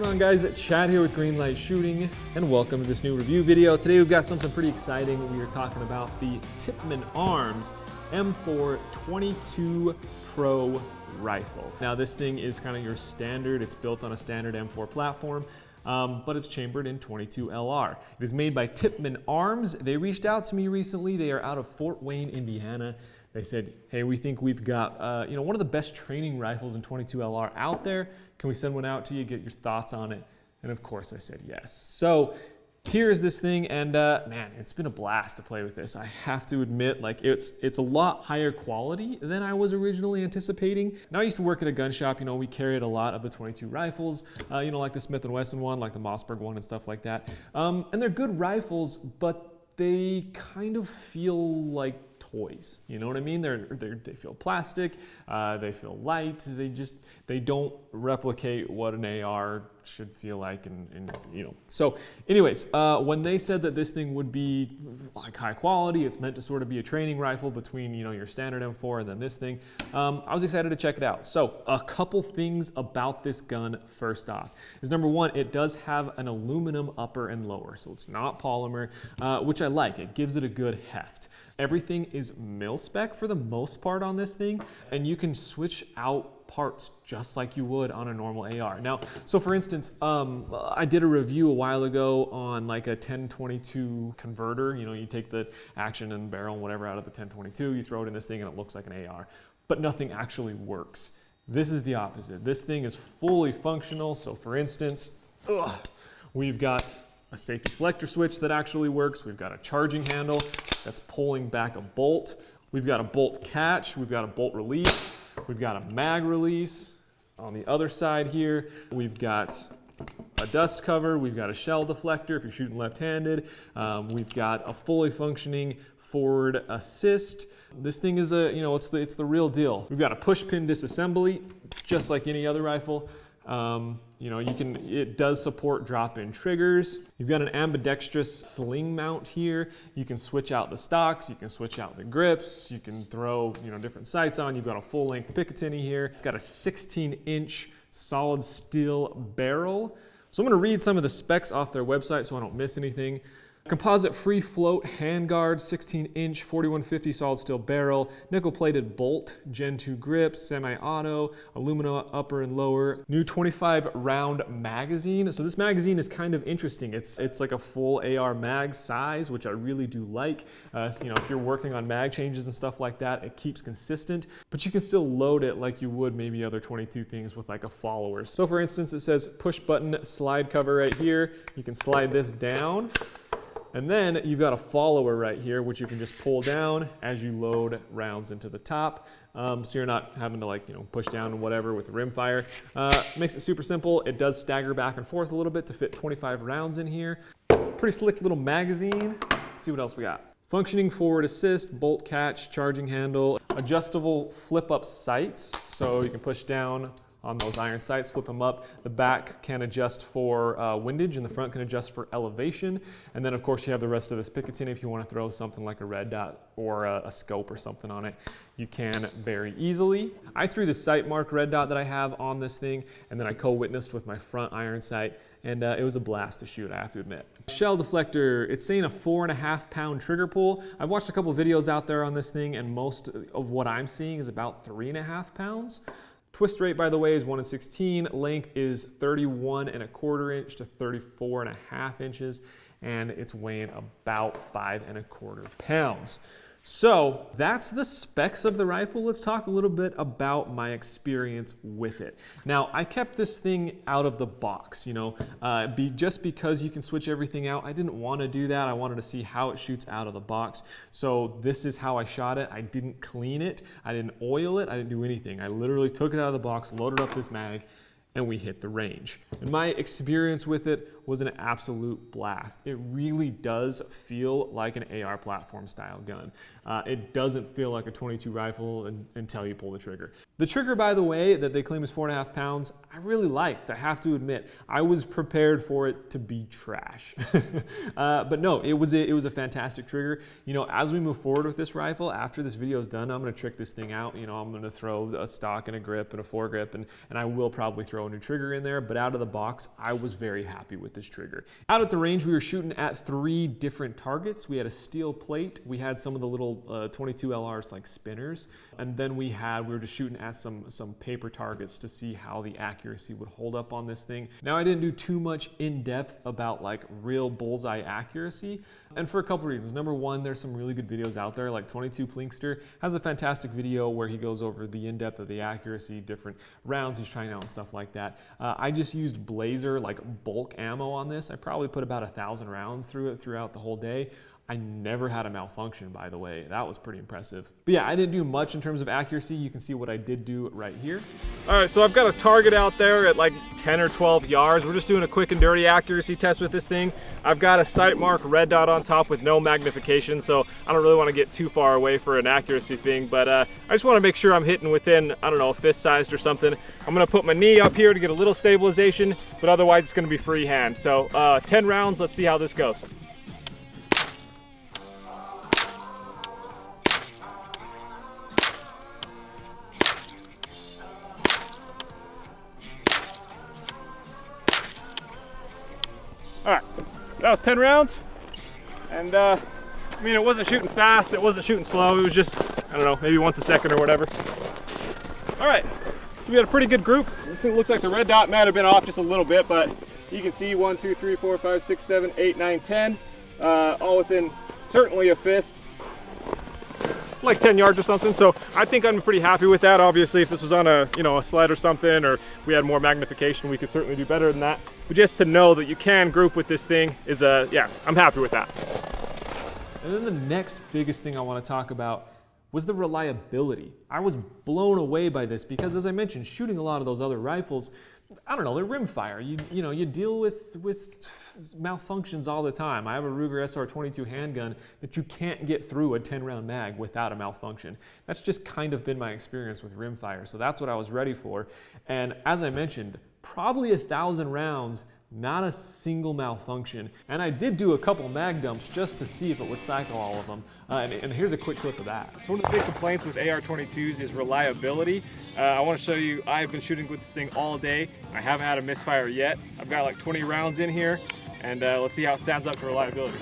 going on, guys? Chad here with Greenlight Shooting, and welcome to this new review video. Today we've got something pretty exciting. We are talking about the Tippmann Arms M4-22 Pro rifle. Now this thing is kind of your standard. It's built on a standard M4 platform, but it's chambered in 22 LR. It is made by Tippmann Arms. They reached out to me recently. They are out of Fort Wayne, Indiana. They said, hey, we think we've got one of the best training rifles in 22 LR out there. Can we send one out to you, get your thoughts on it? And of course I said yes. So here's this thing, and man, it's been a blast to play with this. I have to admit, like it's a lot higher quality than I was originally anticipating. Now I used to work at a gun shop, we carried a lot of the 22 rifles, like the Smith & Wesson one, like the Mossberg one and stuff like that. And they're good rifles, but they kind of feel like toys, you know what I mean? They feel plastic, they feel light, they don't replicate what an AR should feel like, and So anyways, when they said that this thing would be like high quality, it's meant to sort of be a training rifle between your standard M4 and then this thing, I was excited to check it out. So a couple things about this gun first off is, number one, it does have an aluminum upper and lower, so it's not polymer, which I like. It gives it a good heft. Everything is mil spec for the most part on this thing, and you can switch out parts just like you would on a normal AR. Now, so for instance, I did a review a while ago on like a 1022 converter. You take the action and barrel and whatever out of the 1022, you throw it in this thing and it looks like an AR, but nothing actually works. This is the opposite. This thing is fully functional. So for instance, we've got a safety selector switch that actually works. We've got a charging handle that's pulling back a bolt. We've got a bolt catch. We've got a bolt release. We've got a mag release. On the other side here, we've got a dust cover. We've got a shell deflector if you're shooting left-handed. We've got a fully functioning forward assist. This thing is it's the real deal. We've got a push pin disassembly, just like any other rifle. It does support drop-in triggers. You've got an ambidextrous sling mount here. You can switch out the stocks, you can switch out the grips, you can throw, different sights on. You've got a full-length Picatinny here. It's got a 16-inch solid steel barrel. So I'm gonna read some of the specs off their website so I don't miss anything. Composite free float handguard, 16-inch 4150 solid steel barrel, nickel-plated bolt, Gen 2 grips, semi-auto, aluminum upper and lower, new 25-round magazine. So this magazine is kind of interesting. It's like a full AR mag size, which I really do like. If you're working on mag changes and stuff like that, it keeps consistent, but you can still load it like you would maybe other 22 things with like a follower. So for instance, it says push button slide cover right here. You can slide this down. And then you've got a follower right here, which you can just pull down as you load rounds into the top. So you're not having to push down and whatever with the rimfire. Makes it super simple. It does stagger back and forth a little bit to fit 25 rounds in here. Pretty slick little magazine. Let's see what else we got. Functioning forward assist, bolt catch, charging handle, adjustable flip up sights. So you can push down on those iron sights, flip them up. The back can adjust for windage and the front can adjust for elevation. And then of course you have the rest of this Picatinny if you want to throw something like a red dot or a scope or something on it. You can very easily. I threw the sight mark red dot that I have on this thing, and then I co-witnessed with my front iron sight, and it was a blast to shoot, I have to admit. Shell deflector, it's saying a 4.5 pound trigger pull. I've watched a couple videos out there on this thing, and most of what I'm seeing is about 3.5 pounds. Twist rate, by the way, is 1/16. Length is 31.25 inch to 34.5 inches, and it's weighing about 5.25 pounds. So that's the specs of the rifle. Let's talk a little bit about my experience with it. Now, I kept this thing out of the box, just because you can switch everything out. I didn't want to do that. I wanted to see how it shoots out of the box. So this is how I shot it. I didn't clean it. I didn't oil it. I didn't do anything. I literally took it out of the box, loaded up this mag, and we hit the range. And my experience with it was an absolute blast. It really does feel like an AR platform style gun. It doesn't feel like a 22 rifle until you pull the trigger. The trigger, by the way, that they claim is 4.5 pounds, I really liked, I have to admit. I was prepared for it to be trash. But no, it was a fantastic trigger. You know, as we move forward with this rifle, after this video is done, I'm gonna trick this thing out. You know, I'm gonna throw a stock and a grip and a foregrip, and I will probably throw a new trigger in there, but out of the box, I was very happy with this trigger. Out at the range, we were shooting at 3 different targets. We had a steel plate, we had some of the little 22 LRs like spinners, and then we were just shooting at some paper targets to see how the accuracy would hold up on this thing. Now, I didn't do too much in depth about like real bullseye accuracy, and for a couple reasons. Number one, there's some really good videos out there, like 22 Plinkster has a fantastic video where he goes over the in-depth of the accuracy, different rounds he's trying out and stuff like that. I just used Blazer like bulk ammo on this. I probably put about 1,000 rounds through it throughout the whole day. I never had a malfunction, by the way. That was pretty impressive. But yeah, I didn't do much in terms of accuracy. You can see what I did do right here. All right, so I've got a target out there at like 10 or 12 yards. We're just doing a quick and dirty accuracy test with this thing. I've got a sight mark red dot on top with no magnification, so I don't really want to get too far away for an accuracy thing, but I just want to make sure I'm hitting within, I don't know, fist sized or something. I'm gonna put my knee up here to get a little stabilization, but otherwise it's gonna be freehand. So 10 rounds, let's see how this goes. All right, that was 10 rounds. And I mean, it wasn't shooting fast, it wasn't shooting slow, it was just, I don't know, maybe once a second or whatever. All right, so we had a pretty good group. This thing looks like the red dot might have been off just a little bit, but you can see 1, 2, 3, 4, 5, 6, 7, 8, 9, 10, all within certainly a fist, like 10 yards or something. So I think I'm pretty happy with that. Obviously, if this was on a, you know, a sled or something, or we had more magnification, we could certainly do better than that. But just to know that you can group with this thing is yeah, I'm happy with that. And then the next biggest thing I want to talk about was the reliability. I was blown away by this because, as I mentioned, shooting a lot of those other rifles, I don't know, they're rimfire. You know, you deal with malfunctions all the time. I have a Ruger SR-22 handgun that you can't get through a 10-round mag without a malfunction. That's just kind of been my experience with rimfire, so that's what I was ready for. And as I mentioned, probably 1,000 rounds, not a single malfunction. And I did do a couple mag dumps just to see if it would cycle all of them. And here's a quick clip of that. So one of the big complaints with AR-22s is reliability. I want to show you, I've been shooting with this thing all day. I haven't had a misfire yet. I've got like 20 rounds in here, and let's see how it stands up to reliability.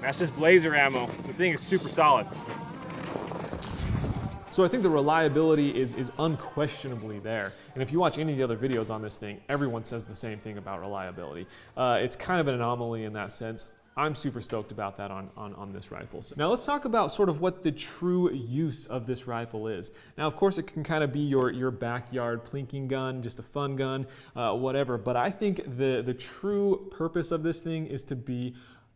That's just Blazer ammo. The thing is super solid. So I think the reliability is unquestionably there. And if you watch any of the other videos on this thing, everyone says the same thing about reliability. It's kind of an anomaly in that sense. I'm super stoked about that on this rifle. So now let's talk about sort of what the true use of this rifle is. Now, of course, it can kind of be your backyard plinking gun, just a fun gun, whatever. But I think the true purpose of this thing is to be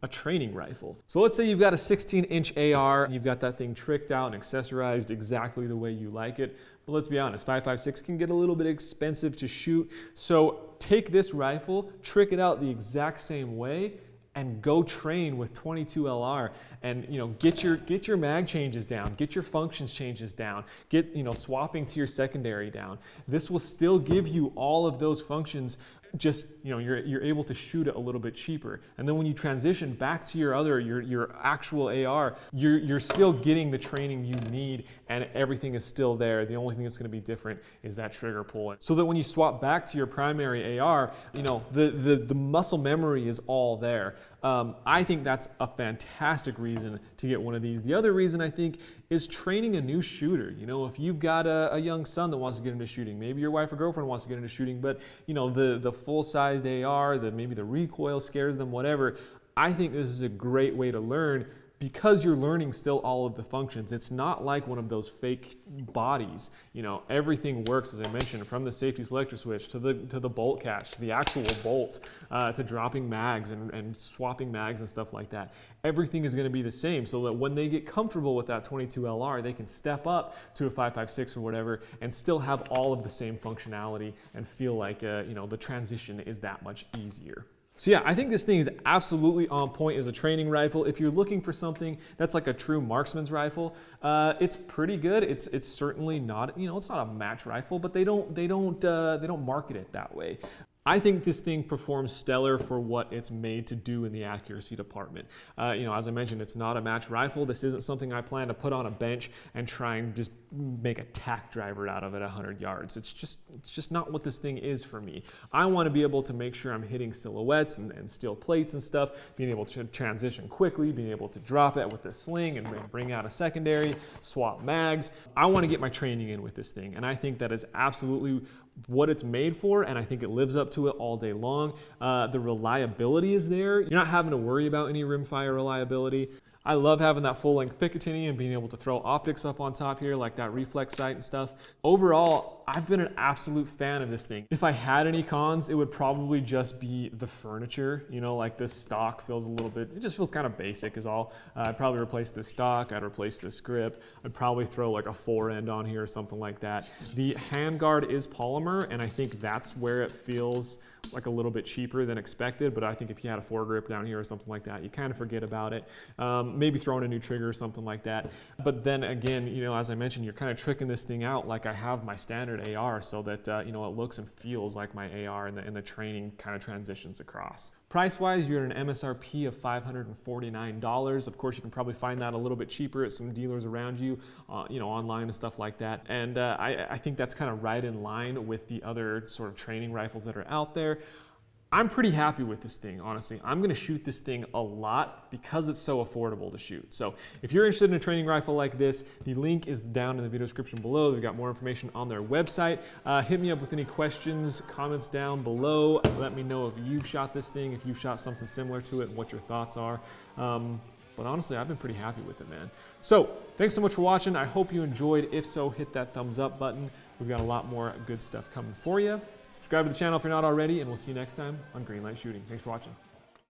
a training rifle. So let's say you've got a 16-inch AR, and you've got that thing tricked out and accessorized exactly the way you like it. But let's be honest, 5.56 can get a little bit expensive to shoot. So take this rifle, trick it out the exact same way, and go train with 22 LR, and get your mag changes down, get your functions changes down, get swapping to your secondary down. This will still give you all of those functions. Just you're able to shoot it a little bit cheaper, and then when you transition back to your actual AR, you're still getting the training you need, and everything is still there. The only thing that's going to be different is that trigger pull. So that when you swap back to your primary AR, the muscle memory is all there. I think that's a fantastic reason to get one of these. The other reason, I think, is training a new shooter. If you've got a young son that wants to get into shooting, maybe your wife or girlfriend wants to get into shooting, but the full-sized AR, maybe the recoil scares them, whatever. I think this is a great way to learn, because you're learning still all of the functions. It's not like one of those fake bodies. Everything works, as I mentioned, from the safety selector switch to the bolt catch, to the actual bolt, to dropping mags and swapping mags and stuff like that. Everything is going to be the same, so that when they get comfortable with that 22 LR, they can step up to a 5.56 or whatever and still have all of the same functionality and feel like the transition is that much easier. So yeah, I think this thing is absolutely on point as a training rifle. If you're looking for something that's like a true marksman's rifle, it's pretty good. It's certainly not, you know, it's not a match rifle, but they don't market it that way. I think this thing performs stellar for what it's made to do in the accuracy department. You know, as I mentioned, it's not a match rifle. This isn't something I plan to put on a bench and try and just make a tack driver out of it 100 yards. It's just not what this thing is for me. I want to be able to make sure I'm hitting silhouettes and steel plates and stuff, being able to transition quickly, being able to drop it with a sling and bring out a secondary, swap mags. I want to get my training in with this thing, and I think that is absolutely what it's made for, and I think it lives up to it all day long. The reliability is there. You're not having to worry about any rimfire reliability. I love having that full-length Picatinny and being able to throw optics up on top here, like that reflex sight and stuff. Overall, I've been an absolute fan of this thing. If I had any cons, it would probably just be the furniture. You know, like this stock feels a little bit, it just feels kind of basic is all. I'd probably replace this stock, I'd replace this grip. I'd probably throw like a forend on here or something like that. The handguard is polymer, and I think that's where it feels like a little bit cheaper than expected, but I think if you had a foregrip down here or something like that, you kind of forget about it. Maybe throwing a new trigger or something like that. But then again, you know, as I mentioned, you're kind of tricking this thing out like I have my standard AR so that, you know, it looks and feels like my AR and the training kind of transitions across. Price-wise, you're at an MSRP of $549. Of course, you can probably find that a little bit cheaper at some dealers around you, you know, online and stuff like that. And I think that's kind of right in line with the other sort of training rifles that are out there. I'm pretty happy with this thing, honestly. I'm gonna shoot this thing a lot because it's so affordable to shoot. So if you're interested in a training rifle like this, the link is down in the video description below. They've got more information on their website. Hit me up with any questions, comments down below. Let me know if you've shot this thing, if you've shot something similar to it, and what your thoughts are. But honestly, I've been pretty happy with it, man. So thanks so much for watching. I hope you enjoyed. If so, hit that thumbs up button. We've got a lot more good stuff coming for you. Subscribe to the channel if you're not already, and we'll see you next time on Greenlight Shooting. Thanks for watching.